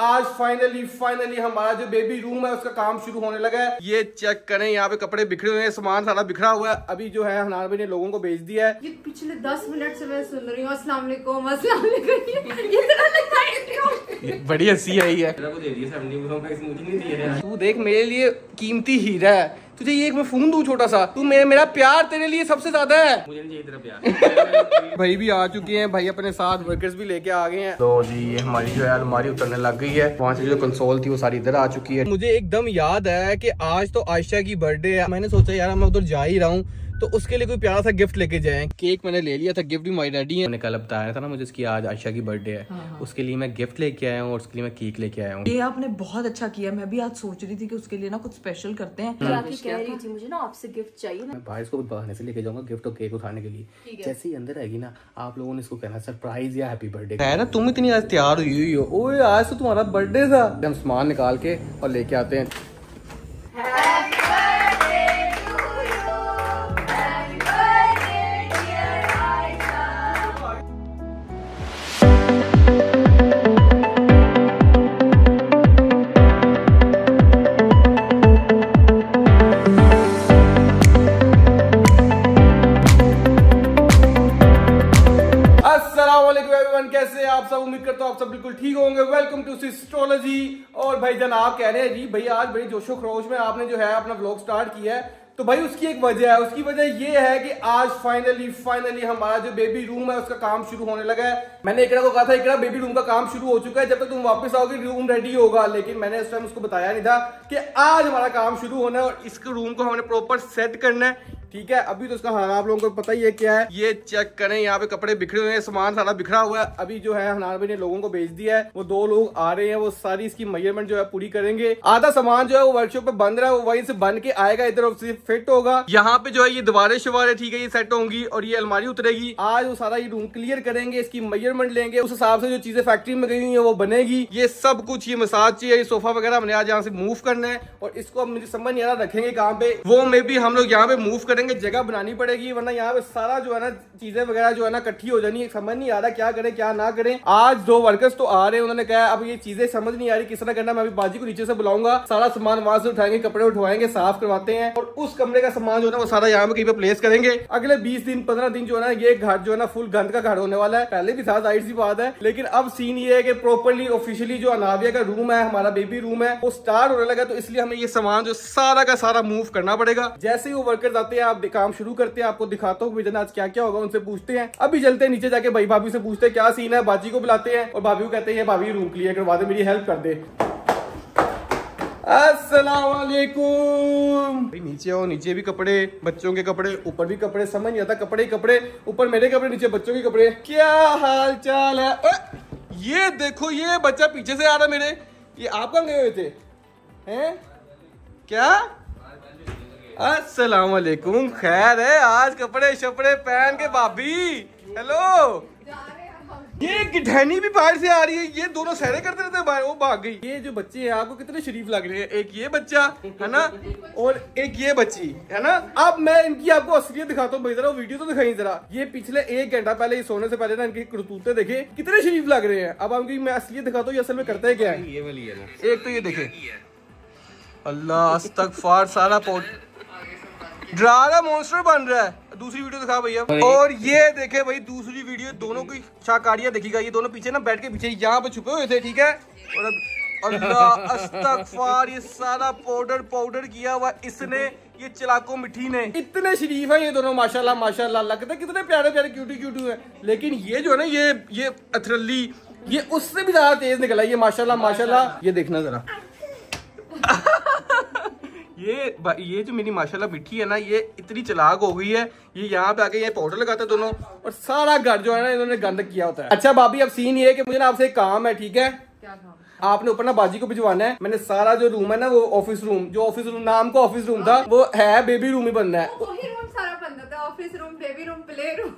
आज फाइनली हमारा जो बेबी रूम है उसका काम शुरू होने लगा है। ये चेक करें, यहाँ पे कपड़े बिखरे हुए हैं, सामान सारा बिखरा हुआ है। अभी जो है हनान भाई ने लोगों को भेज दिया है। ये पिछले 10 मिनट से मैं सुन रही हूँ अस्सलाम वालेकुम बड़ी हंसी आई है। तू देख मेरे लिए कीमती हीरा है, तुझे ये एक मैं फोन दूं छोटा सा, तू मेरा प्यार तेरे लिए सबसे ज्यादा है। मुझे नहीं चाहिए तेरा प्यार। भाई भी आ चुके हैं, भाई अपने साथ वर्कर्स भी लेके आ गए हैं। तो जी ये हमारी जो है अलमारी उतरने लग गई है। वहाँ से जो कंसोल थी वो सारी इधर आ चुकी है। मुझे एकदम याद है कि आज तो आयशा की बर्थडे है। मैंने सोचा यार मैं उधर जा ही रहा हूँ तो उसके लिए कोई प्यारा सा गिफ्ट लेके जाएं। केक मैंने ले लिया था, गिफ्ट भी माई डैडी है। मैंने कल बताया था ना मुझे इसकी आज आयशा की बर्थडे है। हाँ। उसके लिए मैं गिफ्ट लेके आया हूँ और उसके लिए मैं केक लेके आया हूँ। ये आपने बहुत अच्छा किया। मैं भी आज सोच रही थी कि उसके लिए ना कुछ स्पेशल करते हैं। कह रही थी मुझे ना आपसे गिफ्ट चाहिए। मैं भाई इसको बहाने से लेके जाऊंगा गिफ्ट और केक उठाने के लिए। जैसे ही अंदर आएगी ना आप लोगों ने इसको कहना सरप्राइज या हैप्पी बर्थडे है ना। तुम इतनी आज तैयार हुई हो, ओए आज तो तुम्हारा बर्थडे था। हम सामान निकाल के और लेके आते हैं। कैसे आप सब, उम्मीद करता हूँ आप सब बिल्कुल ठीक होंगे। Welcome to Sistrology. और भाई जान आप कह रहे हैं जी भाई आज बड़ी जोशो खरोश में आपने जो है अपना व्लॉग स्टार्ट किया है, तो भाई उसकी एक वजह है। उसकी वजह ये है कि आज फाइनली हमारा जो बेबी रूम है उसका काम शुरू होने लगा है। मैंने इकरा को कहा था इकरा बेबी रूम का काम शुरू हो चुका है, जब तक तुम वापस आओगे रूम रेडी होगा। लेकिन मैंने उस टाइम उसको बताया नहीं था कि आज हमारा काम शुरू होना है और इसके रूम को हमने प्रॉपर सेट करना है। ठीक है, अभी तो उसका हाल आप लोगों को पता ही है क्या है। ये चेक करें, यहाँ पे कपड़े बिखरे हुए हैं, सामान सारा बिखरा हुआ है। अभी जो है हनान भाई ने लोगों को भेज दिया है, वो 2 लोग आ रहे हैं, वो सारी इसकी मेजरमेंट जो है पूरी करेंगे। आधा सामान जो है वो वर्कशॉप पे बन रहा है, वो वहीं से बन के आएगा इधर और फिट होगा। यहाँ पे जो है ये दीवारें शिवारें ठीक है ये सेट होंगी और ये अलमारी उतरेगी। आज वो सारा ये रूम क्लियर करेंगे, इसकी मेजरमेंट लेंगे, उस हिसाब से जो चीजें फैक्ट्री में गई हुई है वो बनेगी। ये सब कुछ, ये मसाज चाहिए, ये सोफा वगैरह हमने आज यहाँ से मूव करना है और इसको अब मुझे समझ नहीं आ रहा रखेंगे कहाँ पे, वो मे भी हम लोग यहाँ पे मूव करेंगे, जगह बनानी पड़ेगी, वरना यहाँ पे सारा जो है ना चीजें वगैरह जो है ना इकट्ठी हो जानी है। समझ नहीं आ रहा क्या करें क्या ना करें। आज 2 वर्कर्स तो आ रहे हैं, उन्होंने कहा अब ये चीजें समझ नहीं आ रही किस तरह करना। मैं अभी बाजी को नीचे से बुलाऊंगा, सारा सामान वहां से उठाएंगे, कपड़े उठवाएंगे, साफ करवाते हैं और उस कमरे का सामान जो है ना वो सारा यहाँ पे कहीं पे प्लेस करेंगे। अगले 20 दिन 15 दिन जो है ना ये घर जो है ना फुल गंद का घर होने वाला है। पहले भी था जाहिर सी बात है, लेकिन अब सीन ये है कि प्रॉपर्ली ऑफिशियली जो अनाविया का रूम है, हमारा बेबी रूम है, वो स्टार्ट होने लगा। तो इसलिए हमें ये सामान जो सारा का सारा मूव करना पड़ेगा। जैसे ही वो वर्कर्स आते हैं आप काम शुरू करते हैं, आपको दिखाता हूँ आज क्या क्या होगा, उनसे पूछते हैं। अभी चलते हैं नीचे जाके भाई भाभी से पूछते हैं क्या सीन है। बाजी को बुलाते हैं और भाभी को कहते हैं भाभी रूम क्लियर करवा दे, मेरी हेल्प कर दे। अस्सलाम वालेकुम। नीचे आओ, नीचे भी कपड़े, बच्चों के कपड़े, ऊपर भी कपड़े, समझ नहीं आता कपड़े ही कपड़े, ऊपर मेरे कपड़े, नीचे बच्चों के कपड़े। क्या हाल चाल है? ये देखो ये बच्चा पीछे से आ रहा मेरे, ये आप कहाँ गए हुए थे हैं? क्या अस्सलाम वालेकुम, खैर है? आज कपड़े शपड़े पहन के भाभी, हेलो। ये गिठैनी भी बाहर से आ रही है, ये दोनों सहरे करते रहते हैं बाहर, वो भाग गई। ये जो बच्चे हैं आपको कितने शरीफ लग रहे हैं, एक ये बच्चा है ना और एक ये बच्ची है ना। अब मैं इनकी आपको असलियत दिखाता हूँ, जरा वीडियो तो दिखाई जरा। ये पिछले 1 घंटा पहले ये सोने से पहले ना इनकी करतूते देखे कितने शरीफ लग रहे हैं। अब इनकी मैं असलियत दिखाता हूँ, ये असल में करते है क्या है। ये वाली है ना, एक तो ये देखे, अल्लाह अस्तगफार, सारा डरा रहा मॉन्स्टर बन रहा है। दूसरी वीडियो दिखा भैया। और ये देखे भाई दूसरी वीडियो, दोनों की शाकारियां देखिएगा। ये दोनों पीछे ना बैठ के पीछे यहाँ पे छुपे हुए थे, ठीक है। और अब अल्लाह अस्तगफार, ये सारा पाउडर किया हुआ इसने, ये चलाको मिठी ने। इतने शरीफ है ये दोनों माशाल्लाह माशाल्लाह, लगता है कितने प्यारे प्यारे क्यूटी है। लेकिन ये जो है ना ये अथरली, ये उससे भी ज्यादा तेज निकला ये माशाल्लाह माशाल्लाह। ये देखना जरा ये जो मेरी माशाल्लाह मिट्टी है ना, ये इतनी चलाक हो गई है, ये यहाँ पे आके ये पाउडर लगाते हैं दोनों और सारा घर जो है ना इन्होंने गंद किया होता है। अच्छा भाभी अब सीन ये है कि मुझे ना आपसे एक काम है, ठीक है? क्या काम? आपने ऊपर ना बाजी को भिजवाना है। मैंने सारा जो रूम है ना वो ऑफिस रूम, जो ऑफिस रूम नाम का ऑफिस रूम था, वो है बेबी रूम ही बनना है। सारा बनता था, office room, baby room, play room,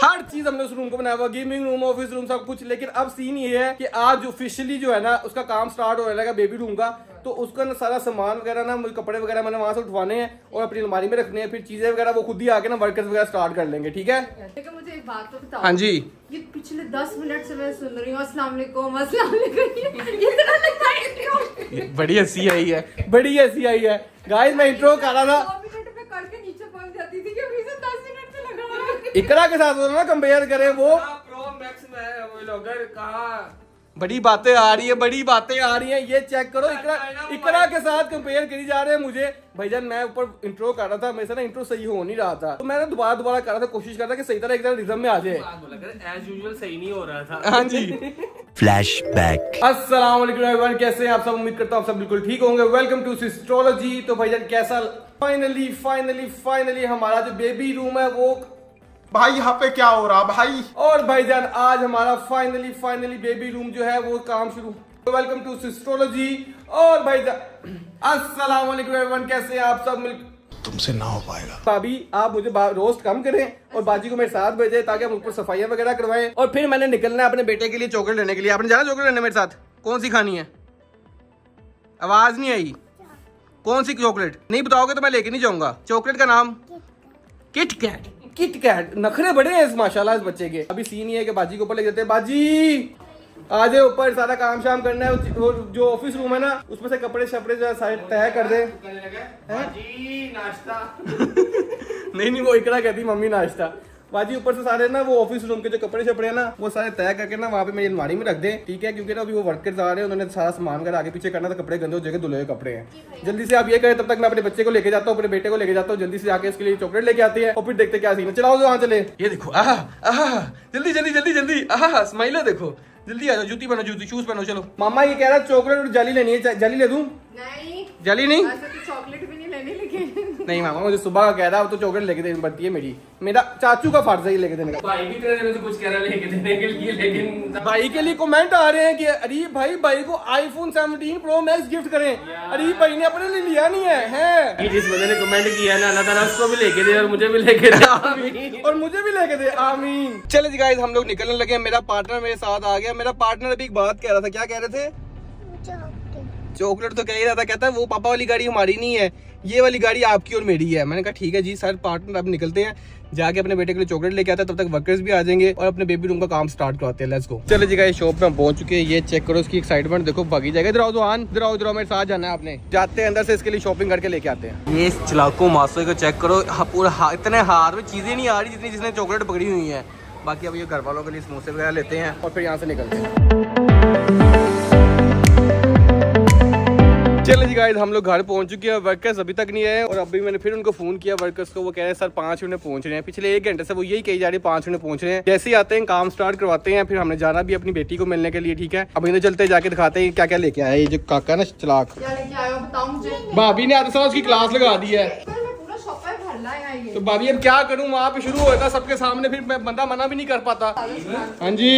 हर चीज हमने उस रूम को बनाया हुआ, गेमिंग रूम, ऑफिस रूम, सब कुछ। लेकिन अब सीन ये है कि आज ऑफिशियली जो है ना उसका काम स्टार्ट होने लगा बेबी रूम का। तो उसका ना सारा सामान वगैरह ना, मुझे कपड़े वगैरह मैंने वहां से उठवाने हैं और अपनी अलमारी में रखने हैं। फिर चीजें वगैरह वो खुद ही आके ना वर्कर्स वगैरह स्टार्ट कर लेंगे, ठीक है? लेकिन मुझे एक बात तो बताओ। हाँ जी। ये पिछले 10 मिनट से मैं सुन रही हूँ अस्सलाम वालेकुम अस्सलाम वालेकुम, ये बड़ी हंसी आई है, बड़ी हंसी आई है गाइस। मैं इंट्रो कर रहा था, 2 मिनट में करके नीचे पहुंच जाती थी कि अभी से 10 मिनट से लगा हुआ है। इकरा के साथ ना कंपेयर करें वो प्रो मैक्स में वो लोग कहाँ बड़ी बातें आ रही है, बड़ी बातें आ रही हैं। ये चेक करो, इकरा के साथ कंपेयर करी जा रहे हैं मुझे। भाईजान मैं ऊपर इंट्रो कर रहा था, मेरे से ना इंट्रो सही हो नहीं रहा था, तो मैंने दोबारा कर रहा था, कोशिश कर रहा था कि सही तरह एक तरह रिदम में आ जाए। एज यूजुअल सही नहीं हो रहा था। हाँ जी। फ्लैशबैक। अस्सलाम वालेकुम एवरीवन, कैसे हैं आप सब? उम्मीद करता हूँ आप सब बिल्कुल ठीक होंगे। Welcome to astrology. तो भाईजान कैसा फाइनली हमारा जो बेबी रूम है वो भाई यहाँ पे क्या हो रहा भाई? और भाईजान आज हमारा फाइनली बेबी रूम जो है वो काम शुरू। Welcome to astrology. और भाईजान अस्सलाम वालेकुम एवरीवन, कैसे हैं आप सब? तुमसे ना हो पाएगा। भाभी आप मुझे रोस्ट कम करें और बाजी को मेरे साथ भेजें ताकि हम ऊपर सफाइयां वगैरह करवाएं। और फिर मैंने निकलना है अपने बेटे के लिए चॉकलेट लेने के लिए। आपने जाना चॉकलेट लेने मेरे साथ? कौन सी खानी है? आवाज नहीं आई। कौन सी चॉकलेट? नहीं बताओगे तो मैं लेके नहीं जाऊंगा। चॉकलेट का नाम किट कैट। Kit Kat. नखरे बड़े हैं इस माशाल्लाह इस बच्चे के। अभी सीन ये है कि बाजी को ऊपर ले जाते हैं। बाजी आ जाए ऊपर, सारा काम शाम करना है। जो ऑफिस रूम है ना उसमें से कपड़े शपड़े जो है सारे तय कर दे। नाश्ता नहीं वो इकरा कहती मम्मी नाश्ता। बाजी ऊपर से सारे ना वो ऑफिस रूम के जो कपड़े शपड़े हैं ना वो सारे तय करके ना वहाँ पे मेरी अलमारी में रख दे, ठीक है? क्योंकि ना अभी वो वर्कर्स आ रहे हैं, उन्होंने सारा सामान कर आगे पीछे करना, तो कपड़े गंदे हो जाएंगे, धुले हुए कपड़े हैं। जल्दी से आप ये करें, तब तक मैं अपने बच्चे को लेके जाता हूँ, अपने बेटे को लेके जाता हूँ। जल्दी से जाके इसके लिए चॉकलेट लेके आते हैं और फिर देखते क्या सीन है। चलाओ जो वहाँ चले। ये देखो जल्दी स्माइल है, देखो जल्दी आ जाओ। जूती पहनो, जूती शूज पहनो। चलो मामा ये कह रहा है चॉकलेट और जाली लेनी है। जाली ले दूं? नहीं जाली नहीं, चॉकलेट भी नहीं लेनी। लेकिन नहीं मामा मुझे सुबह का कह रहा है, तो चॉकलेट लेके देनी पड़ती है मेरा चाचू का फर्ज है ये लेके देने का। भाई भी तेरे में से कुछ कह रहा है लेके देने के लिए, लेकिन भाई के लिए कमेंट आ रहे हैं कि अरीब भाई को आईफोन 17 प्रो मैक्स गिफ्ट करें। अरीब भाई ने अपने लिए लिया नहीं है। जिस बंदे ने कमेंट किया ना, अल्लाह ताला उसको भी लेके दे और मुझे भी लेके दे। और मुझे भी लेके दे, आमीन। चलो जी गाइस हम लोग निकलने लगे। मेरा पार्टनर मेरे साथ आ गया। मेरा पार्टनर अभी एक बात कह रहा था। क्या कह रहे थे? चॉकलेट तो कह ही रहा था। कहता है वो पापा वाली गाड़ी हमारी नहीं है, ये वाली गाड़ी आपकी और मेरी है। मैंने कहा ठीक है जी सर। पार्टनर अब निकलते हैं, जाके अपने बेटे के लिए चॉकलेट लेके आते हैं, तब तक वर्कर्स भी आ जाएंगे और अपने बेबी रूम का काम स्टार्ट करवाते हैं। Let's go. चलो जी गाइस शॉप में हम पहुंच चुके हैं। ये चेक करो इसकी एक्साइटमेंट देखो, भागी जाएगा। इधर आओ मेरे साथ जाना है आपने। जाते हैं अंदर से इसके लिए शॉपिंग करके लेके आते हैं। ये चलाको मासो को चेक करो, पूरा इतने हाथ में चीजें नहीं आ रही जितनी जिसने चॉकलेट पकड़ी हुई है। बाकी अब ये घर वालों के लिए समोसे वगैरह लेते हैं और फिर यहाँ से निकलते हैं। चलो जी गाइस हम लोग घर पहुंच चुके हैं। वर्कर्स अभी तक नहीं आए और अभी मैंने फिर उनको फोन किया वर्कर्स को। वो कह रहे हैं सर 5 मिनट पहुंच रहे हैं। पिछले 1 घंटे से वो यही कही जा रही है 5 मिनट पहुंच रहे हैं। जैसे ही आते हैं काम स्टार्ट करवाते हैं। फिर हमने जाना भी अपनी बेटी को मिलने के लिए, ठीक है? अब इधर चलते जाके दिखाते हैं क्या क्या लेके आया ये जो काका ना चलाक। क्या लेके आए हो बताओ मुझे। भाभी ने आते साल उसकी क्लास लगा दी है। पूरा शॉप पे भर लाया है ये। तो भाभी अब क्या करूं, वहाँ पे शुरू होगा सबके सामने, फिर मैं बंदा मना भी नहीं कर पाता। हाँ जी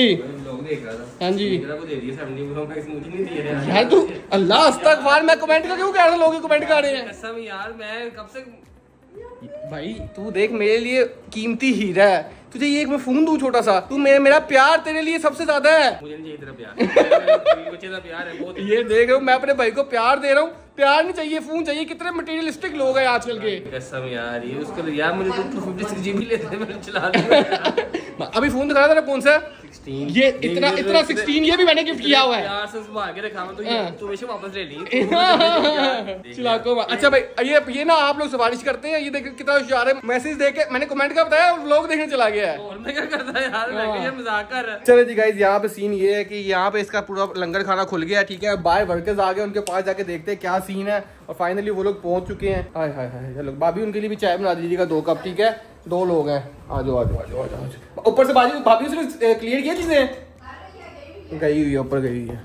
लोग देख रहा था। हाँ जी को दे दिया 70 प्रो मैक्स, मुझे नहीं दे रहे यार तू अल्लाह अस्तगफार। मैं कमेंट का क्यों कह रहा था? लोग कमेंट कर रहे हैं। कसम यार मैं कब से भाई तू देख मेरे लिए कीमती हीरा है। तुझे ये एक मैं फोन दूं छोटा सा, तू मेरा प्यार तेरे लिए सबसे ज्यादा है। मुझे नहीं चाहिए तेरा प्यार। मुझे तेरा प्यार है बहुत। ये देख रहा हूँ मैं अपने भाई को प्यार दे रहा हूँ, प्यार नहीं चाहिए फोन चाहिए। कितने मटेरियलिस्टिक लोग हैं आजकल के। कसम यार ये उसको यार मुझे तो 256 GB लेते मैं चला दूंगा। अभी फोन दिखा था कौन सा? 16 ये इतना 16 ये भी मैंने गिफ्ट किया हुआ है। प्यार से संभाल के रखा मैं तो ये तू वैसे वापस ले ली। चिलाको। अच्छा भाई ये ना आप लोग सिफारिश करते हैं। ये देख कितना होशियार है। मैसेज देख के मैंने कमेंट का बताया, व्लॉग देखने चला गया है। और मैं क्या करता है यार, मैं ये मजाक कर रहा। चलो जी गाइस यहाँ पे सीन ये है कि यहाँ पे इसका पूरा लंगर खाना खुल गया, ठीक है? बाहर वर्कर्स आ गए, उनके पास जाके देखते हैं क्या सीन है। और फाइनली वो लोग पहुंच चुके हैं। हाय हाय हाय। चलो भाभी उनके लिए भी चाय बना दीजिएगा 2 कप, ठीक है? 2 लोग हैं। आ जाओ। ऊपर से भाभी उसने क्लियर किया चीजें? गई हुई है, ऊपर गई हुई है।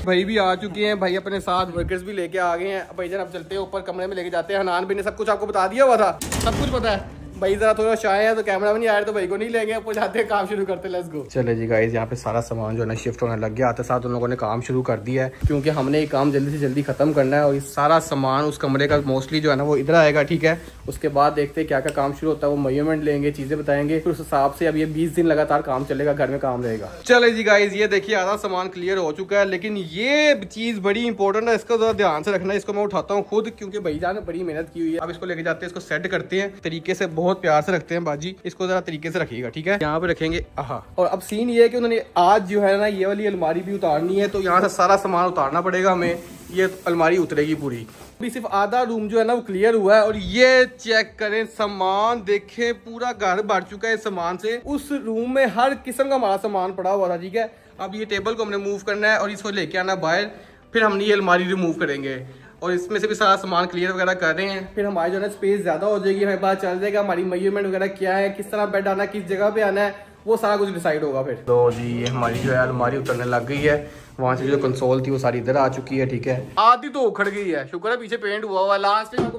भाई भी आ चुके हैं। भाई अपने साथ वर्कर्स भी लेके आ गए हैं। भाई जरा अब चलते हैं ऊपर, कमरे में लेके जाते हैं। हनान भी ने सब कुछ आपको बता दिया हुआ था, सब कुछ पता है। भाई जरा थोड़ा शाय है तो कैमरा में नहीं आया, तो भाई को नहीं लेंगे। ऊपर जाते हैं, काम शुरू करते हैं। Let's go. चले जी गाइस यहाँ पे सारा सामान जो है ना शिफ्ट होने लग गया। आते साथ उन लोगों ने काम शुरू कर दिया है, क्योंकि हमने ये काम जल्दी से जल्दी खत्म करना है। और ये सारा सामान उस कमरे का मोस्टली जो है ना वो इधर आएगा, ठीक है? उसके बाद देखते हैं क्या क्या काम शुरू होता है, वो मेजरमेंट लेंगे, चीजें बताएंगे, फिर उस हिसाब से अब ये 20 दिन लगातार काम चलेगा, घर में काम रहेगा। चले जी गाइज, ये देखिए आधा सामान क्लियर हो चुका है, लेकिन ये चीज बड़ी इंपॉर्टेंट है, इसको जरा ध्यान से रखना है। इसको मैं उठाता हूँ खुद, क्योंकि भैया ने बड़ी मेहनत की हुई है। अब इसको लेके जाते हैं, इसको सेट करते हैं तरीके से, बहुत प्यार से रखते हैं बाजी, इसको जरा तरीके से रखिएगा, ठीक है। यहाँ पे रखेंगे। आहा, और अब सीन ये है कि उन्होंने आज जो है ना ये वाली अलमारी भी उतारनी है, तो यहाँ से सारा सामान उतारना पड़ेगा हमें, ये अलमारी उतरेगी पूरी। अभी सिर्फ आधा रूम जो है ना वो क्लियर हुआ है, और ये चेक करें सामान, देखें पूरा घर भर चुका है इस सामान से। उस रूम में हर किस्म का हमारा सामान पड़ा हुआ था, ठीक है। अब ये टेबल को हमने मूव करना है और इसको लेके आना बाहर, फिर हमने ये अलमारी रिमूव करेंगे और इसमें से भी सारा सामान क्लियर वगैरह कर रहे हैं। फिर हमारी जो है स्पेस ज्यादा हो जाएगी, हमें पता चल जाएगा हमारी मेजरमेंट वगैरह क्या है, किस तरह बेड आना है, किस जगह पे आना है, वो सारा कुछ डिसाइड होगा फिर। तो जी ये हमारी जो है अलमारी उतरने लग गई है, वहाँ से जो कंसोल थी वो सारी इधर आ चुकी है, ठीक है। आधी तो उखड़ गई है, शुक्र है पीछे पेंट हुआ हुआ। लास्ट टाइम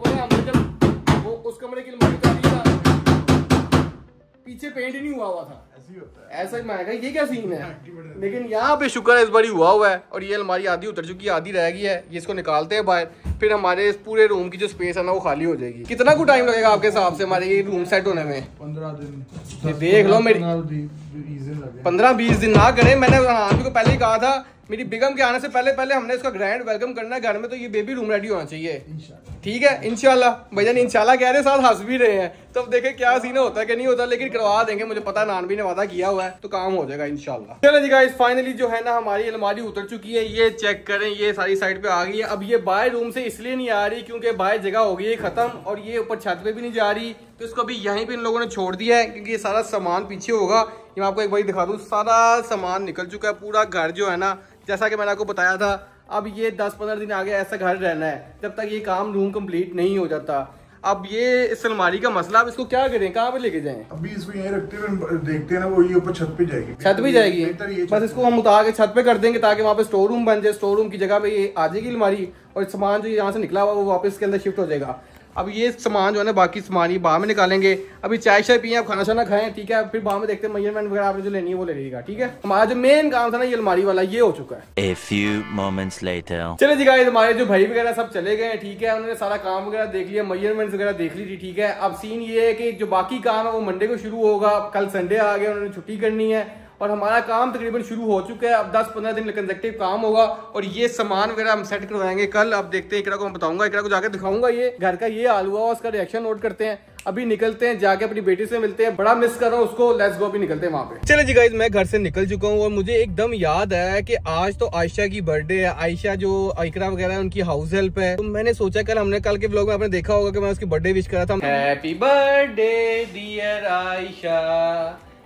जब वो उस कमरे की अलमारी पीछे पेंट ही नहीं हुआ था, ऐसा ही मैं कहा ये क्या सीन है, लेकिन यहाँ पे शुक्र है इस बारी हुआ है। और ये अलमारी आधी उतर चुकी है, आधी रह गई है, ये इसको निकालते हैं बाहर, फिर हमारे इस पूरे रूम की जो स्पेस है ना वो खाली हो जाएगी। कितना कुछ टाइम लगेगा आपके हिसाब से हमारे ये रूम सेट होने में? 15 दिन। देख लो मेरी 15-20 दिन ना करें, मैंने आदमी को पहले ही कहा था मेरी बेगम के आने से पहले हमने इसका ग्रैंड वेलकम करना है घर में, तो ये बेबी रूम रेडी होना चाहिए, ठीक है। इंशाल्लाह भैया इंशाल्लाह कह रहे, साथ हंस भी रहे हैं, तो अब देखें क्या सीन होता है कि नहीं होता, लेकिन करवा देंगे, मुझे पता है नानवी ने वादा किया हुआ है, तो काम हो जाएगा इंशाल्लाह। चलो जी गाइस, फाइनली जो है ना हमारी अलमारी उतर चुकी है, ये चेक करें, ये सारी साइड पे आ गई है। अब ये बाहर रूम से इसलिए नहीं आ रही क्योंकि बाहर जगह हो गई है खत्म, और ये ऊपर छत पे भी नहीं जा रही, तो इसको अभी यहीं पे इन लोगों ने छोड़ दिया है, क्योंकि ये सारा सामान पीछे होगा। ये मैं आपको एक बार दिखा दूं, सारा सामान निकल चुका है, पूरा घर जो है ना, जैसा कि मैंने आपको बताया था, अब ये 10-15 दिन आगे ऐसा घर रहना है जब तक ये काम रूम कंप्लीट नहीं हो जाता। अब ये इस अलमारी का मसला, अब इसको क्या करें, कहाँ पे लेके जाएं? अभी इसको यहीं रखते हुए देखते हैं ना, वो ये ऊपर छत पे जाएगी, छत पे जाएगी, बस इसको हम उतार के छत पे कर देंगे ताकि वहाँ पे स्टोर रूम बन जाए, स्टोर रूम की जगह पे ये आ जाएगी अलमारी, और सामान जो यहाँ से निकला हुआ वो वापस इसके अंदर शिफ्ट हो जाएगा। अब ये सामान जो है ना, बाकी सामान ये बाहर में निकालेंगे, अभी चाय शाय पिए, आप खाना शाना खाएं, ठीक है, फिर बाहर में देखते हैं मेजरमेंट वगैरह आपने जो लेनी है वो ले लीजिएगा, ठीक है। हमारा जो मेन काम था ना ये अलमारी वाला, ये हो चुका है। A few moments later. चले जी गाइस, हमारे जो भाई वगैरह सब चले गए हैं, ठीक है, उन्होंने सारा काम वगैरह देख लिया, मेजरमेंट्स वगैरह देख ली थी, ठीक है। अब सीन ये है कि जो बाकी काम है वो मंडे को शुरू होगा, कल संडे आ गया, उन्होंने छुट्टी करनी है, और हमारा काम तकरीबन शुरू हो चुका है। अब 10-15 दिन कंसेक्टिव काम होगा, और ये सामान वगैरह हम सेट करवाएंगे कल। अब देखते हैं, इकरा को मैं बताऊंगा, इकरा को जाके दिखाऊंगा ये घर का ये हाल हुआ, उसका रिएक्शन नोट करते हैं। अभी निकलते हैं, जाके अपनी बेटी से मिलते हैं, बड़ा मिस कर रहा हूँ उसको, लेट्स गो, अभी निकलते हैं वहाँ पे। चले जी गाइस, मैं घर से निकल चुका हूँ, और मुझे एकदम याद आया कि आज तो आयशा की बर्थडे है। आयशा जो इकरा वगैरह है उनकी हाउस हेल्प है, तो मैंने सोचा कल के व्लॉग में आपने देखा होगा कि मैं उसकी बर्थडे विश करा था। Happy birthday dear Ayesha,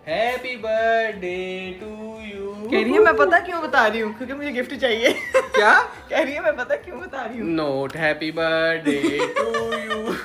happy birthday to you. कह रही है मैं पता क्यों बता रही हूँ, क्योंकि मुझे गिफ्ट चाहिए। क्या कह रही है मैं पता क्यों बता रही हूँ? Note happy birthday to you.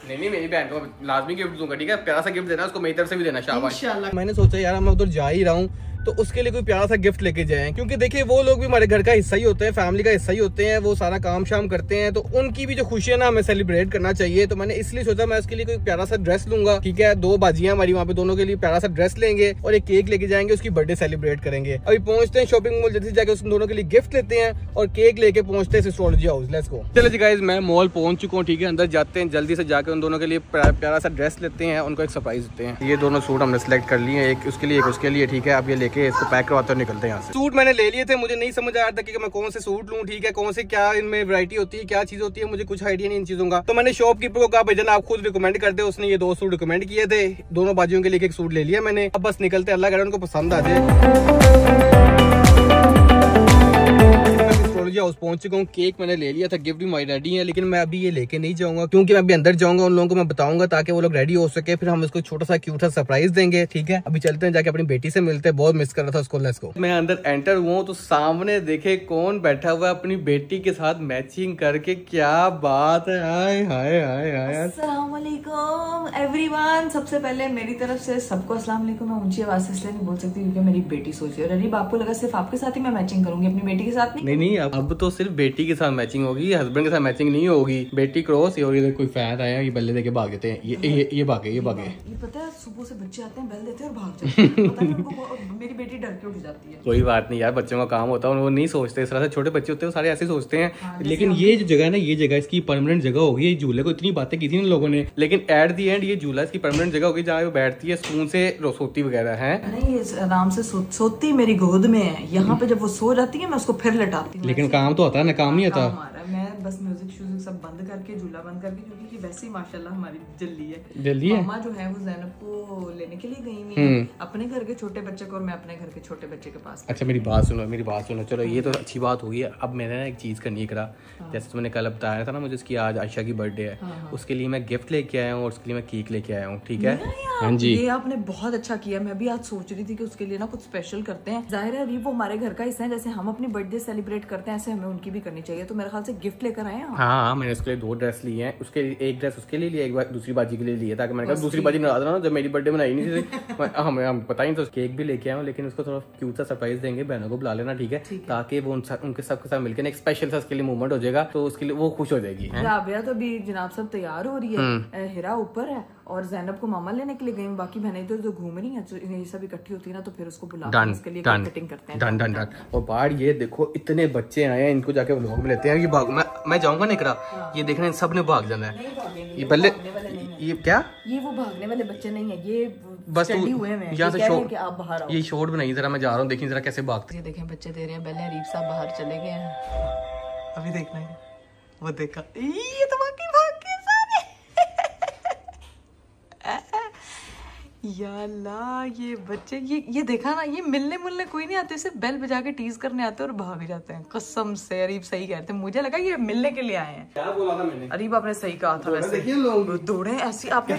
नहीं, मेरी बहन को लाजमी गिफ्ट दूंगा, ठीक है, प्यारा सा गिफ्ट देना उसको, मेरी तरफ से भी देना, शाबाश। मैंने सोचा यार मैं उधर जा ही रहा हूँ, तो उसके लिए कोई प्यारा सा गिफ्ट लेके जाएं, क्योंकि देखिए वो लोग भी हमारे घर का हिस्सा ही होते हैं, फैमिली का हिस्सा ही होते हैं, वो सारा काम शाम करते हैं, तो उनकी भी जो खुशियां ना हमें सेलिब्रेट करना चाहिए। तो मैंने इसलिए सोचा मैं उसके लिए कोई प्यारा सा ड्रेस लूंगा, ठीक है, 2 बाजियां हमारी वहाँ पे, दोनों के लिए प्यारा सा ड्रेस लेंगे और एक केक लेके जाएंगे, उसकी बर्थडे सेलिब्रेट करेंगे। अभी पहुंचते हैं शॉपिंग मॉल, जल्दी जाके उन दोनों के लिए गिफ्ट लेते हैं और केक लेके पहुंचते हैं एस्ट्रोलॉजी हाउस। Let's go. चलो जी गाइस, मैं मॉल पहुंच चुका हूँ, ठीक है, अंदर जाते हैं, जल्दी से जाके उन दोनों के लिए प्यारा सा ड्रेस लेते हैं, उनको एक सरप्राइज देते हैं। ये दोनों सूट हमने सेलेक्ट कर लिए, एक उसके लिए एक उसके लिए, ठीक है। अब ये लेके इसको पैक करवाते निकलते हैं यहाँ से। सूट मैंने ले लिए थे, मुझे नहीं समझ आ रहा था कि मैं कौन से सूट लूं, ठीक है, कौन से क्या इनमें वैरायटी होती है, क्या चीज होती है, मुझे कुछ आइडिया नहीं इन चीजों का। तो मैंने शॉपकीपर को कहा भैया आप खुद रिकमेंड कर दे, उसने ये 2 सूट रिकमेंड किए थे, दोनों बाजुओं के लिए एक सूट ले लिया मैंने। अब बस निकलते, अल्लाह करे उनको पसंद आ जाए। हाउस पहुंच चुका हूँ, केक मैंने ले लिया था, गिफ्ट भी हमारी रेडी है, लेकिन मैं अभी ये लेके नहीं जाऊंगा, क्योंकि मैं अभी अंदर जाऊंगा, उन लोगों को मैं बताऊंगा ताकि वो लोग रेडी हो सके, फिर हम उसको छोटा सा क्यूट सा सरप्राइज देंगे, ठीक है। अभी चलते हैं, जाके अपनी बेटी से मिलते हैं, बहुत मिस कर रहा था उसको। Let's go. मैं अंदर एंटर हुआ तो सामने देखे कौन बैठा हुआ है अपनी बेटी के साथ मैचिंग करके, क्या बात है, हाय हाय हाय हाय। अस्सलाम वालेकुम एवरीवन, सबसे पहले मेरी तरफ से सबको अस्सलाम वालेकुम। मैं ऊंची आवाज से इसलिए नहीं बोल सकती क्योंकि मेरी बेटी सोच रही है, ररीब आपको लगा सिर्फ आपके साथ ही मैं मैचिंग करूंगी, अपनी बेटी के साथ नहीं? नहीं, अब तो सिर्फ बेटी के साथ मैचिंग होगी, हस्बैंड के साथ मैचिंग नहीं होगी। बेटी क्रॉस और इधर कोई फैन आया, ये बल्ले देके भाग देते हैं। ये भागे। ये पता है सुबह से बच्चे आते हैं, बेल देते हैं और भाग जाते हैं। पता नहीं उनको, मेरी बेटी डर के उठ जाती है। कोई बात नहीं यार, बच्चों का काम होता है, वो नहीं सोचते इस तरह से। छोटे बच्चे होते हैं वो सारे ऐसे सोचते हैं। लेकिन ये जो जगह है ना, ये जगह इसकी परमानेंट जगह होगी। ये झूले को इतनी बातें की थी इन लोगों ने, लेकिन एट दी एंड ये झूला इसकी परमानेंट जगह होगी जहाँ वो बैठती है, सुकून से रोसोती वगैरह है। नहीं, ये आराम से सोती मेरी गोद में है। यहाँ पे जब वो सो जाती है मैं उसको फिर लेटाती हूँ। लेकिन काम तो होता है ना, काम नहीं होता। मैं बस म्यूजिक शूजिक सब बंद करके, झूला बंद करके, क्योंकि वैसे ही माशाल्लाह हमारी जल्दी है। मम्मा जो है वो ज़ैनब को लेने के लिए गई हुई है अपने घर के छोटे बच्चे को, और मैं अपने घर के छोटे बच्चे के पास। अच्छा मेरी बात सुनो। चलो ये तो अच्छी बात होगी। अब मैंने ना एक चीज करनी है करा, जैसे तुमने कल बताया था ना मुझे, उसकी आज आयशा की बर्थडे है। उसके लिए मैं गिफ्ट लेके आया हूँ और उसके लिए मैं केक लेके आया हूँ। ठीक है? हाँ जी, ये आपने बहुत अच्छा किया। मैं भी आज सोच रही थी कि उसके लिए ना कुछ स्पेशल करते हैं। जाहिर है अभी वो हमारे घर का हिस्सा है, जैसे हम अपनी बर्थडे सेलिब्रेट करते हैं ऐसे हमें उनकी भी करनी चाहिए। तो मेरे ख्याल से गिफ्ट लेकर आए हैं। हाँ, मैंने उसके लिए 2 ड्रेस लिए हैं। उसके एक ड्रेस उसके लिए लिया, एक बार दूसरी बाजी के लिए लिया, ताकि मैंने कहा दूसरी बाजी नाराज ना, जब मेरी बर्थडे मनाई नहीं थी। हम पता ही तो केक भी लेके आए हूँ, लेकिन उसको थोड़ा क्यूट सा सरप्राइज देंगे, बहनों को बुला लेना। ठीक है? ताकि वो उनके सबके साथ मिलकर एक स्पेशल सा उसके लिए मूवमेंट हो जाएगा, तो उसके लिए वो खुश हो जाएगी। राबिया तो अभी जनाब सब तैयार हो रही है, हिरा ऊपर है और ज़ैनब को मामा लेने के लिए गई। बाकी बहनें इधर जो घूम रही हैं, ये सब इकट्ठी होती है ना, तो फिर उसको बुला के उसके लिए कटिंग करते हैं। डन। और बाहर ये देखो इतने बच्चे आए हैं, इनको जाके व्लॉग में लेते हैं। ये भाग मैं जाऊंगा निकरा, ये देखना सब ने भाग जाना है। ये बल्ले ये क्या, ये वो भागने वाले बच्चे नहीं है, ये बस यहाँ से शॉर्ट, आप बाहर आओ। ये शॉर्ट बनाइए जरा, मैं जा रहा हूँ। देखिए जरा कैसे भागते। ये देखें बच्चे दे रहे हैं बेले, रीप साहब बाहर चले गए हैं। अभी देखना है, वो देखा, ये तो बाकी भाग के सारे। या अल्लाह, ये बच्चे ये देखा ना, ये मिलने कोई नहीं आते, सिर्फ बेल बजा के टीज करने आते हैं और भाग जाते हैं। कसम से अरीब सही कहते हैं, मुझे लगा ये मिलने के लिए आए हैं। क्या बोला था मैंने? अरीब आपने सही कहा था। वैसे देखिए लोग दौड़े ऐसी, आपने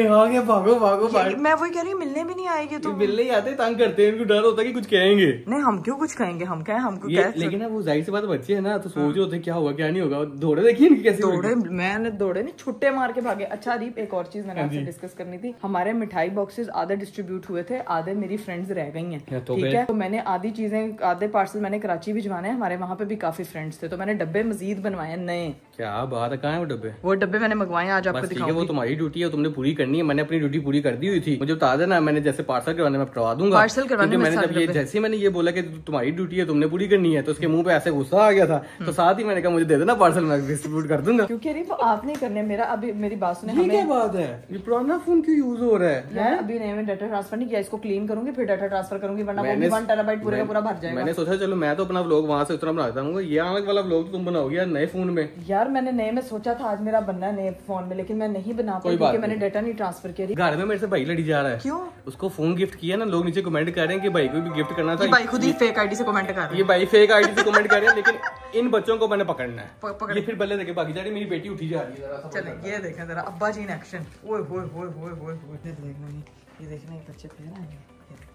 आगे भागो। मैं वही कह रही हूँ, मिलने भी नहीं आएंगे तो मिलने ही आते, तंग करते हैं, इनको डर होता है कि कुछ कहेंगे। नहीं, हम क्यों कुछ कहेंगे, हम कहें हमको लेकिन ना वो जाहिर सी बात बच्चे है ना, तो सोच रहे होते क्या होगा क्या नहीं होगा। दौड़े देखिए इनकी कैसे दौड़े, मैंने दौड़े नहीं, छुट्टे मार के भागे। अच्छा अरीब, एक और चीज मैंने आपसे डिस्कस करनी थी। हमारे मिठाई बॉक्सेस आधे डिस्ट्रीब्यूट हुए थे, आधे मेरी फ्रेंड्स रह गई हैं। ठीक है? तो मैंने आधे पार्सल मैंने कराची भिजवाने हैं। हमारे वहाँ पे भी काफी फ्रेंड्स थे, तो मैंने डब्बे मजीद बनवाए नए। क्या बात है, कहाँ है वो डब्बे? वो डब्बे मैंने मंगवाए, आज आपको दिखाऊंगी। वो तुम्हारी ड्यूटी है, तुमने पूरी करनी है। मैंने अपनी ड्यूटी पूरी कर दी हुई थी, मुझे बता देना, मैंने जैसे पार्सल करवाने में करवा दूंगा। पार्सल करवाने में मैंने जब ये जैसे मैंने ये बोला कि तुम्हारी ड्यूटी है, तुमने पूरी करनी है, तो उसके मुंह पे ऐसे गुस्सा आ गया था। तो साथ ही मैंने कहा मुझे दे देना पार्सल, मैं डिस्ट्रीब्यूट कर दूंगा। क्योंकि अरे वो आप नहीं करने, मेरा अभी मेरी बात सुने। ये क्या बात है, ये पुराना फोन क्यों यूज हो रहा है यार? अभी नहीं, मैं डाटा ट्रांसफर नहीं किया, इसको क्लीन करूंगी फिर डाटा ट्रांसफर करूंगी, वरना वो भी 1 टेराबाइट पूरे का पूरा भर जाएगा। मैंने सोचा चलो मैं तो अपना व्लॉग वहां से उतना बनाता हूँ, ये अलग वाला व्लॉग तो तुम बनाओगे यार नए फोन में। यार मैंने नए में सोचा था आज मेरा बनना है नए फोन में, लेकिन मैं नहीं बना पाई क्योंकि मैंने डाटा नहीं ट्रांसफर किया। घर में मेरे से भाई लड़ी जा रहा है। क्यों? उसको फोन गिफ्ट किया ना, लोग नीचे कमेंट कर रहे हैं कि भाई को भी गिफ्ट करना था। भाई खुद ही फेक आईडी से कमेंट कर रहे हैं। ये भाई फेक आईडी से कमेंट कर रहे हैं, लेकिन इन बच्चों को मैंने पकड़ना है। ये फिर बल्ले देके बाकी जा रही, मेरी बेटी उठी जा रही है। चलो ये देखें जरा अब्बा जी इन एक्शन। ओए होए होए होए होए होए, ये देखना, ये बच्चे फिर आएंगे,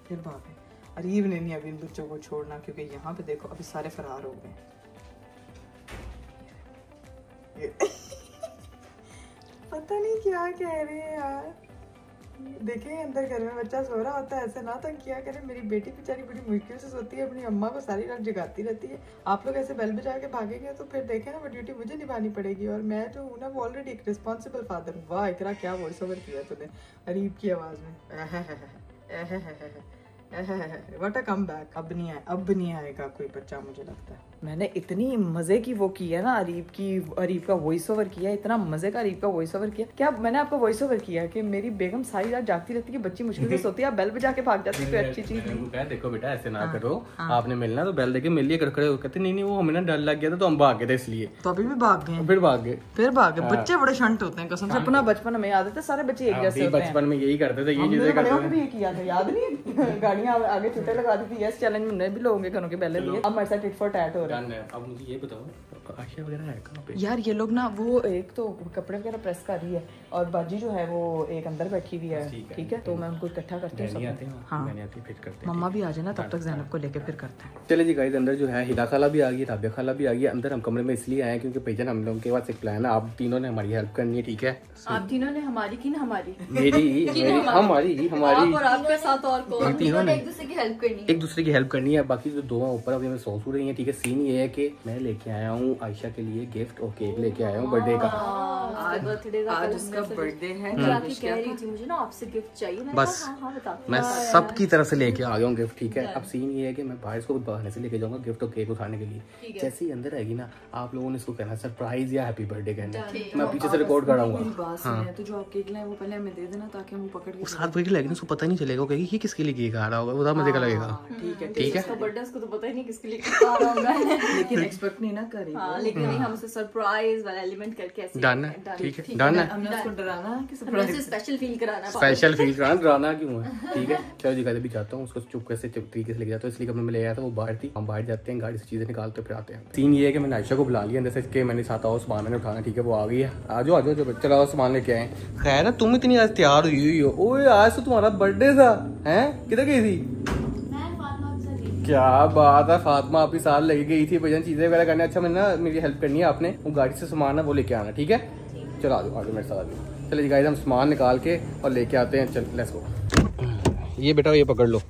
फिर भागे। अरीब ने नहीं अभी इन बच्चों को छोड़ना, क्योंकि यहाँ पे देखो अभी सारे फरार हो गए। पता नहीं क्या कह रहे हैं यार। देखें अंदर घर में बच्चा सो रहा होता है, ऐसे ना तंग किया करे। मेरी बेटी बेचारी बड़ी मुश्किल से सोती है, अपनी अम्मा को सारी रात जगाती रहती है। आप लोग ऐसे बेल बजा के भागेंगे तो फिर देखें ना, वो ड्यूटी मुझे निभानी पड़ेगी, और मैं जो हूँ ना वो ऑलरेडी एक रिस्पॉन्सिबल फादर। वाह इकरा, क्या वॉइस ओवर किया तूने अरीब की आवाज में। What a comeback. अब नहीं आएगा कोई बच्चा, मुझे लगता है। मैंने इतनी मजे की वो की है ना, अरीब का वॉइस ओवर किया, इतना मजे का अरीब का वॉइस ओवर किया। क्या मैंने आपको वॉइस ओवर किया कि मेरी बेगम सारी रात जागती रहती है, बच्ची मुश्किल से सोती है, बेल बजा के भाग जाती है, कोई अच्छी चीज नहीं। देखो बेटा ऐसे ना करो, आपने मिलना तो बेल देके मिल लिया, खड़े कहते नहीं वो हमें ना डर लग गया था तो हम भाग गए थे, इसलिए तो अभी भी भाग गए, फिर भाग गए। बच्चे बड़े शंट होते हैं कसम से। अपना बचपन में याद है, सारे बच्चे एक जैसे होते हैं। बचपन में यही करते थे, ये चीजें करते थे। भी किया था, याद नहीं? गाड़ियां आगे छुट्टे लगा दी थी। यस चैलेंज में भी लोगों के घरों के पहले लिए। अब हमारे साथ टिट फॉर टैट हो रहा है। अब मुझे ये बताओ आशिया वगैरह है कहाँ पे? यार ये लोग ना, वो एक तो कपड़े वगैरह प्रेस कर रही है, और बाजी जो है वो एक अंदर बैठी हुई है। ठीक है, तो मैं उनको इकट्ठा करती हूँ। मम्मा भी आ जाए ना, तब तक ज़ैनब को लेके फिर करते हैं। चले जी गाइस, अंदर जो है हिदा खाला भी आ गई, राबिया खाला भी आ गई। अंदर हम कमरे में इसलिए आए क्योंकि पेजन हम लोगों के पास एक प्लान है, आप तीनों ने हमारी हेल्प करनी है। ठीक है? आप तीनों ने हमारी की ना, हमारी मेरी हमारी और आपके साथ और कौन? तीनों एक दूसरे की हेल्प करनी है। एक दूसरे की हेल्प करनी है। बाकी जो दो ऊपर अभी मैं सो रही है, ठीक है। सीन ये है कि मैं लेके आया हूँ आयशा के लिए गिफ्ट और केक लेके आया हूँ बर्थडे का। आज उसका बर्थडे है। कह रही थी मुझे ना आपसे गिफ्ट चाहिए। बस मैं सबकी तरफ से लेके आ गया हूँ गिफ्ट, ठीक है। अब सीन ये है कि मैं बाहर इसको बहाने से लेके जाऊंगा गिफ्ट और केक उठाने के लिए। जैसे ही अंदर आएगी ना, आप लोगों ने इसको कहना सरप्राइज या हैप्पी बर्थडे कहना। मैं पीछे से रिकॉर्ड कराऊंगा। हाँ। तो जो आप केक लाए वो पहले हमें दे देना ताकि हम पकड़ के साथ केक लगेगा, उसको पता नहीं चलेगा कि ये किसके लिए केक आ रहा होगा, वो मुझे लगेगा। ठीक है। उसका बर्थडे उसको तो पता ही नहीं किसके लिए आ रहा होगा। लेकिन एक्सपेक्ट नहीं ना करें। हाँ, लेकिन हम उसे सरप्राइज वाला एलिमेंट करके ऐसे डन है, ठीक है, डन है। हमने उसको डराना कि सरप्राइज स्पेशल फील कराना। स्पेशल फील कराना, डराना क्यों है, ठीक है। चलो जी गाड़ी भी जाता हूँ, उसको चुपके से तरीके से लेके जाता हूँ। इसलिए मैं ले आया था, वो बाहर थी। हम बाहर जाते हैं, गाड़ी से चीजें निकालते फिर आते हैं। सीन ये है कि मैंने आयशा को बुला लिया, जैसे कि मैंने साथ आओ सामान मैंने उठाना, ठीक है। वो आ गई है, आ जाओ चलो सामान लेके आए। खैर ना, तुम इतनी आज तैयार हुई हो। ओए आज तो तुम्हारा बर्थडे था, हैं? किधर गई थी? क्या बात है, फातिमा आपकी साथ लगी गई थी भजन चीजें वगैरह करने। अच्छा, मैंने ना मेरी हेल्प करनी है आपने, वो गाड़ी से सामान है वो लेके आना, ठीक है। चलो आ जाओ मेरे साथ आ जाओ। चलिए गाइस, हम सामान निकाल के और लेके आते हैं। चल लेट्स गो। ये बेटा ये पकड़ लो,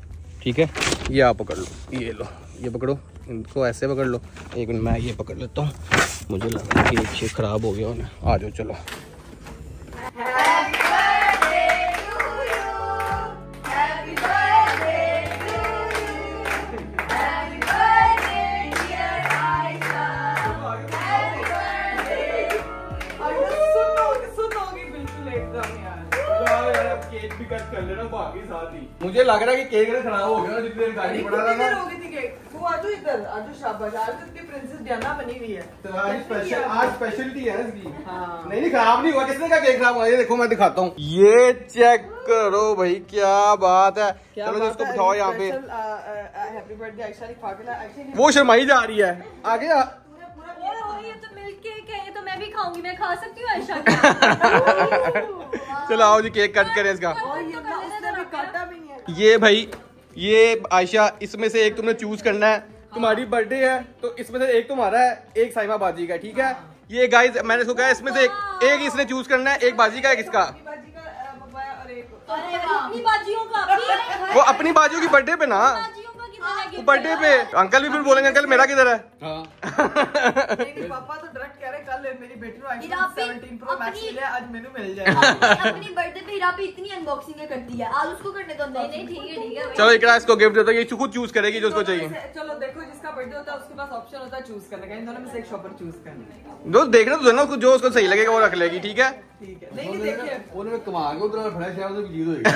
ठीक है। ये आप पकड़ लो, ये लो, ये पकड़ो, इनको ऐसे पकड़ लो। एक मिनट मैं ये पकड़ लेता हूँ, मुझे लगा कि एक खराब हो गया उन्हें। आ जाओ चलो। केक भी कट कर लेना बाकी साथ ही। मुझे लग रहा है कि केक खराब हो गया जितनी देर गाड़ी पड़ा रहा ना। हो गई थी केक। वो आजू इधर, आजू शाबाश। आज तो इसकी प्रिंसेस डियाना बनी हुई है। तो आज स्पेशलिटी है इसकी। हाँ। नहीं खराब नहीं हुआ। किसने का केक खराब हुआ? ये देखो मैं दिखाता हूँ, ये चेक करो भाई, क्या बात है। चलो इसको बिठाओ यहाँ पे। हैप्पी बर्थडे आयशा लिखवा के ला। वो शर्माई जा रही है आगे। ये तो मिल्क केक है, ये तो मैं भी खाऊंगी। मैं खा सकती हूँ आयशा। चलो आओ जी, केक कट करें इसका। काटा भी नहीं है। ये भाई, ये आयशा, इसमें से एक तुमने चूज करना है। तुम्हारी बर्थडे है तो इसमें से एक तुम्हारा है, एक साइमा बाजी का, ठीक है। ये गाइस मैंने इसको कहा इसमें से एक इसने चूज करना है, एक बाजी का एक इसका। अपनी बाजियों का वो अपनी बाजियों की बर्थडे पे ना, बर्थडे पे अंकल भी फिर बोलेंगे अंकल मेरा किधर है। नहीं, पापा तो डायरेक्ट कह रहे कल मेरी बेटी को आईफोन 17 प्रो मैक्स मिले, आज मेनू मिल जाएगा। अपनी बर्थडे पे हीरा पे इतनी अनबॉक्सिंग करती है, आज उसको करने दो। नहीं ठीक है। चलो इकरा इसको गिफ्ट देता है, ये खुद चूज करेगी जो उसको चाहिए। चलो देखो, जिसका बर्थडे होता है उसके पास ऑप्शन होता है चूज करने का। इन दोनों में से एक शॉपर चूज करने। जो देखना तो ना, जो उसको सही लगेगा वो रख लेगी, ठीक है। ठीक है। नहीं देखिए, उन्होंने कमा के उधर फड़ा शायद उधर जीत होगी। नहीं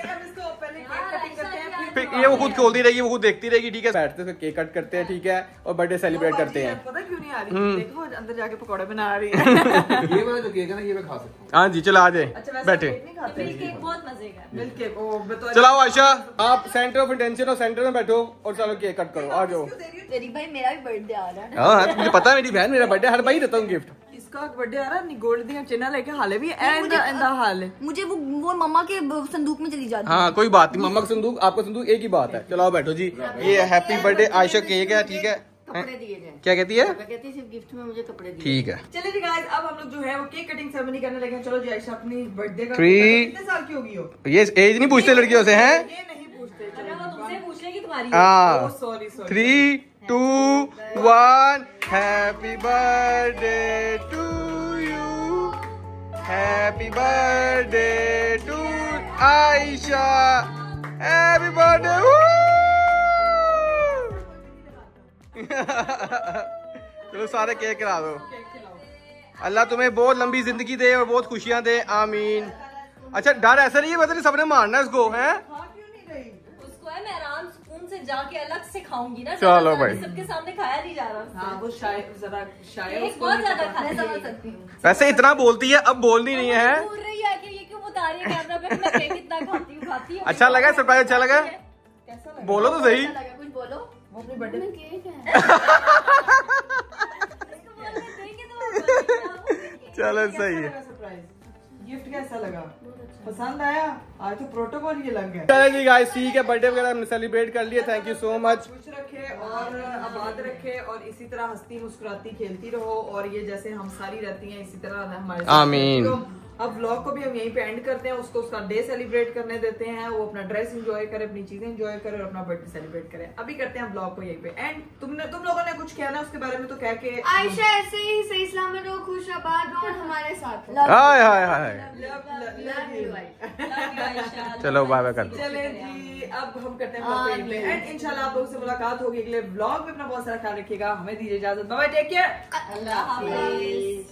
हम इसको पहले केक कटिंग करते हैं, फिर ये वो खुद खोलती रहेगी, वो खुद देखती रहेगी, ठीक है। बैठते हैं, केक कट करते हैं, ठीक है, और बर्थडे सेलिब्रेट करते हैं। पता क्यों नहीं आ रही? देखो अंदर जाके पकौड़े बना रही है। ये वाला जो केक है ना, ये मैं खा सकता हूँ। हाँ जी चलो आ जाए, अच्छा वैसे बैठे। केक नहीं खाते? मिल्क केक बहुत मजे का है। Milk cake. ओ बताओ। चलाओ आयशा, आप सेंटर ऑफ अटेंशन और सेंटर में बैठो और चलो केक कट करो, आ जाओ। तेरी भाई मेरा भी बर्थडे आ रहा है ना। हाँ मुझे पता है, मेरी बहन मेरा बर्थडे हर भाई देता हूँ गिफ्ट। इसका बर्थडे आ रहा है, गोल्ड दी चिन्ह लेके हाले भी एंड हाल है। मुझे वो मम्मा के संदूक में चली जाती है। हाँ कोई बात नहीं, मम्मा का संदूक आपका संदूक एक ही बात है। चलो आओ बैठो जी। ये हैप्पी बर्थडे आयशा केक है, ठीक है। कपड़े दिए जाए। क्या कहती है? कहती है सिर्फ गिफ्ट में मुझे कपड़े दिए। ठीक है। चलिए जी गाइस, अब हम लोग जो है वो केक कटिंग सेरेमनी करने लगे हैं। चलो जी आयशा अपनी बर्थडे का 3 कितने साल की होगी हो? ये एज नहीं पूछते लड़कियों से, हैं? ये नहीं पूछते। अरे वो तुमसे पूछ लेगी तुम्हारी। हाँ sorry 3 2 1 happy birthday to you, happy birthday to Ayesha, happy birthday. चलो सारे केक करा दो। अल्लाह तुम्हें बहुत लंबी जिंदगी दे और बहुत खुशियां दे, आमीन। अच्छा डर ऐसा नहीं है, मतलब सबने मारना है इसको, हैं? उसको है मैं आराम सुकून से जाके अलग से खाऊंगी ना। चलो भाई। सबके सामने खाया नहीं जा रहा। हाँ वो शायद जरा शायद बहुत ज्यादा खाना समझ सकती हूँ। वैसे इतना बोलती है, अब बोल नहीं रही है। बोल रही है कि ये क्यों बता रही है कैमरा पे मैं केक कितना खाती हूँ। अच्छा लगा सरप्राइज? अच्छा लगा? कैसा लगा? बोलो तो सही। अच्छा लगा, कुछ बोलो। वो अपने बर्थडे में केक है। चलो सही है। सरप्राइज गिफ्ट कैसा लगा? पसंद आया? आज तो प्रोटोकॉल ये लग गया। चलो जी गाइस ठीक है, बर्थडे वगैरह हमने सेलिब्रेट कर लिया। Thank you so much. खुश रखे और आबाद रखे और इसी तरह हंसती मुस्कुराती खेलती रहो और ये जैसे हम सारी रहती हैं इसी तरह हमारे साथ आमीन। रहो। अब व्लॉग को भी हम यहीं पे एंड करते हैं, उसको उसका डे सेलिब्रेट करने देते हैं, वो अपना ड्रेस एंजॉय करे, अपनी चीजें एंजॉय करे और अपना बर्थडे सेलिब्रेट करे। अभी करते हैं व्लॉग को यहीं पे एंड। तुम लोगों ने कुछ कहना उसके बारे में तो कह के आयशा ऐसे ही सही सलामत रहो, खुश आबाद रहो और हमारे साथ रहो। हाय हाय हाय Love you, आयशा। चलो बाय बाय कर दो। चले जी, अब हम करते हैं व्लॉग को एंड पे एंड इंशाल्लाह आप लोगों से मुलाकात होगी अगले व्लॉग में। अपना बहुत सारा ख्याल रखिएगा, हमें दीजिए इजाजत, बाय बाय, टेक केयर, अल्लाह हाफिज।